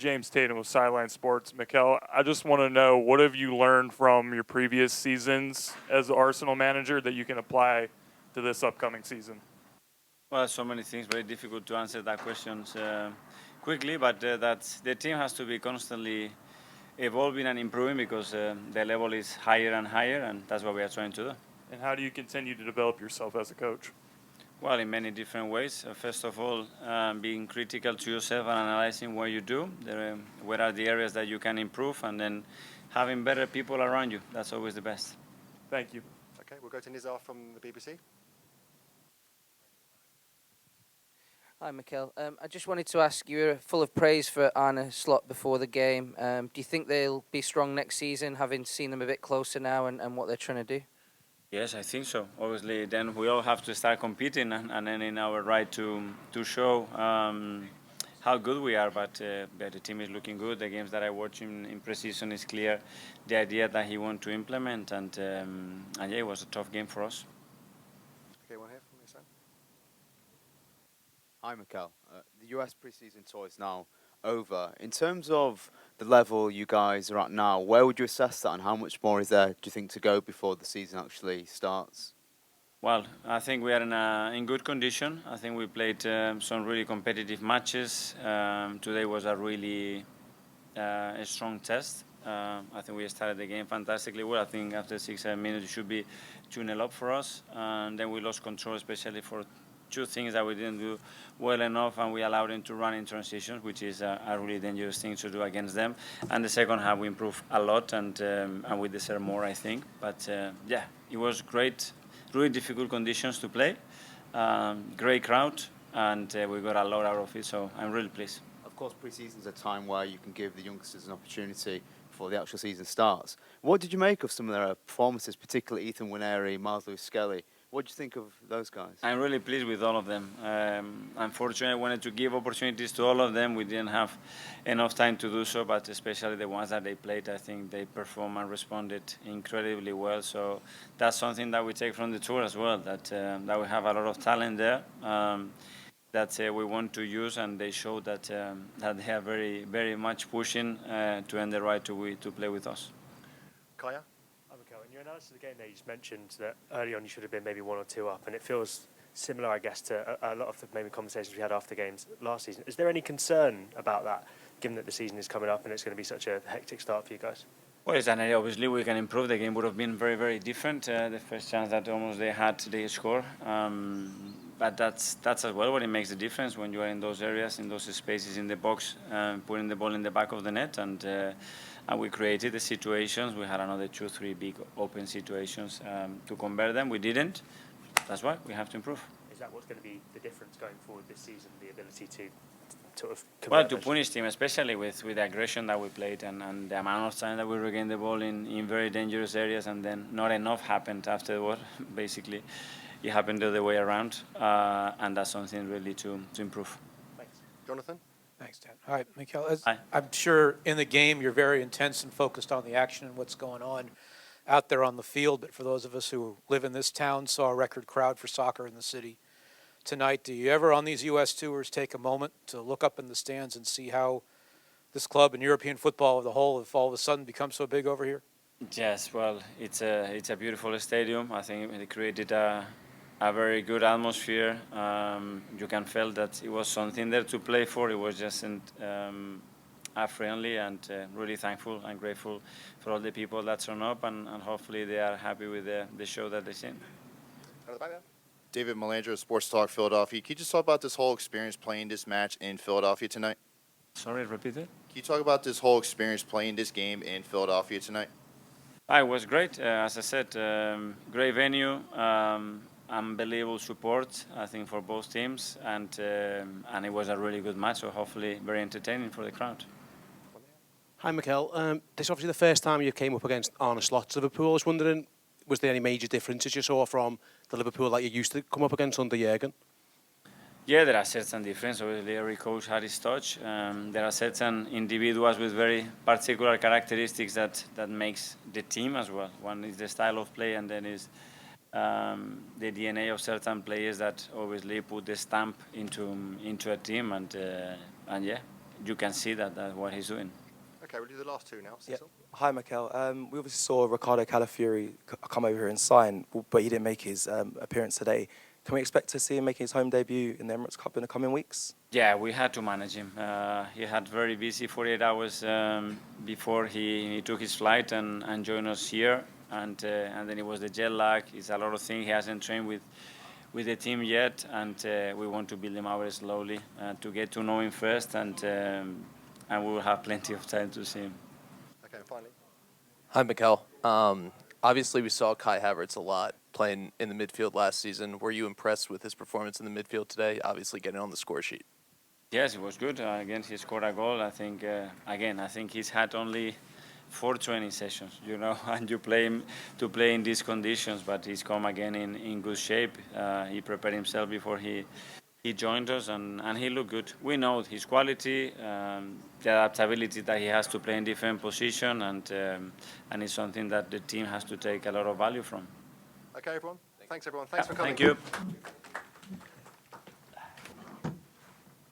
James Tatum with Sideline Sports. Mikel, I just want to know, what have you learned from your previous seasons as the Arsenal manager that you can apply to this upcoming season? Well, so many things. Very difficult to answer that question quickly, but that's the team has to be constantly evolving and improving because the level is higher and higher, and that's what we are trying to do. And how do you continue to develop yourself as a coach? Well, in many different ways. First of all, being critical to yourself and analyzing what you do, where are the areas that you can improve, and then having better people around you. That's always the best. Thank you. Okay, we'll go to Nizar from the BBC. Hi, Mikel. I just wanted to ask, you were full of praise for Arne Slot before the game. Do you think they'll be strong next season, having seen them a bit closer now and what they're trying to do? Yes, I think so. Obviously, then we all have to start competing and then in our right to show how good we are. But the team is looking good. The games that I watch in Preseason is clear the idea that he wants to implement. And yeah, it was a tough game for us. Okay, one here from your side. Hi, Mikel. The US preseason tour is now over. In terms of the level you guys are at now, where would you assess that, and how much more is there, do you think, to go before the season actually starts? Well, I think we are in good condition. I think we played some really competitive matches. Today was a really a strong test. I think we started the game fantastically well. I think after 6-7 minutes it should be 2-0 up for us. And then we lost control, especially for two things that we didn't do well enough, and we allowed them to run in transitions, which is a really dangerous thing to do against them. And the second half we improved a lot, and we deserve more, I think. But yeah, it was great. Really difficult conditions to play. Great crowd, and we got a lot out of it, so I'm really pleased. Of course, pre-season is a time where you can give the youngsters an opportunity before the actual season starts. What did you make of some of their performances, particularly Ethan Winery, Miles Lewis-Skelly? What do you think of those guys? I'm really pleased with all of them. Unfortunately, I wanted to give opportunities to all of them. We didn't have enough time to do so, but especially the ones that they played, I think they performed and responded incredibly well. So that's something that we take from the tour as well, that we have a lot of talent there that we want to use, and they show that they are very, very much pushing to earn the right to play with us. Kaya? In your analysis of the game there, you just mentioned that early on you should have been maybe 1 or 2 up, and it feels similar, I guess, to a lot of the maybe conversations we had after games last season. Is there any concern about that, given that the season is coming up and it's going to be such a hectic start for you guys? Well, it's an area obviously we can improve. The game would have been very, very different. The first chance that almost they had, they score. But that's as well what it makes the difference when you are in those areas, in those spaces in the box, putting the ball in the back of the net, and we created the situations. We had another 2-3 big open situations to convert them. We didn't. That's why we have to improve. Is that what's going to be the difference going forward this season, the ability to sort of convert? Well, to punish team, especially with the aggression that we played and the amount of time that we regained the ball in very dangerous areas, and then not enough happened afterward, basically. It happened the other way around, and that's something really to improve. Thanks. Jonathan? Thanks, Dan. All right, Mikel, Hi. I'm sure in the game you're very intense and focused on the action and what's going on out there on the field, but for those of us who live in this town, saw a record crowd for soccer in the city tonight. Do you ever on these U.S. tours take a moment to look up in the stands and see how this club and European football as a whole have all of a sudden become so big over here? Yes, well, it's a beautiful stadium. I think it created a very good atmosphere. You can feel that it was something there to play for. It was just friendly, and really thankful and grateful for all the people that turned up, and hopefully they are happy with the show that they've seen. David Melandro, Sports Talk Philadelphia. Can you just talk about this whole experience playing this match in Philadelphia tonight? Sorry, repeat it? Can you talk about this whole experience playing this game in Philadelphia tonight? It was great. As I said, great venue. Unbelievable support, I think, for both teams, and it was a really good match, so hopefully very entertaining for the crowd. Hi, Mikel. This is obviously the first time you came up against Arne Slot's Liverpool. I was wondering, was there any major differences you saw from the Liverpool that you used to come up against under Jurgen? Yeah, there are certain differences. Obviously, every coach had his touch. There are certain individuals with very particular characteristics that makes the team as well. One is the style of play, and then is the DNA of certain players that obviously put the stamp into a team, and yeah, you can see that what he's doing. Okay, we'll do the last two now. Yeah. Cecil. Hi, Mikel. We obviously saw Ricardo Calafiori come over here and sign, but he didn't make his appearance today. Can we expect to see him making his home debut in the Emirates Cup in the coming weeks? Yeah, we had to manage him. He had very busy 48 hours before he took his flight and joined us here. And then it was the jet lag. It's a lot of things. He hasn't trained with the team yet, and we want to build him out slowly to get to know him first, and we will have plenty of time to see him. Okay, and finally. Hi, Mikel. Obviously, we saw Kai Havertz a lot playing in the midfield last season. Were you impressed with his performance in the midfield today? Obviously, getting on the score sheet. Yes, it was good. Again, he scored a goal. I think, I think he's had only 4 training sessions, and you play him to play in these conditions, but he's come again in good shape. He prepared himself before he joined us, and he looked good. We know his quality, the adaptability that he has to play in different positions, and it's something that the team has to take a lot of value from. Okay, everyone. Thanks, everyone. Thanks for coming. Thank you.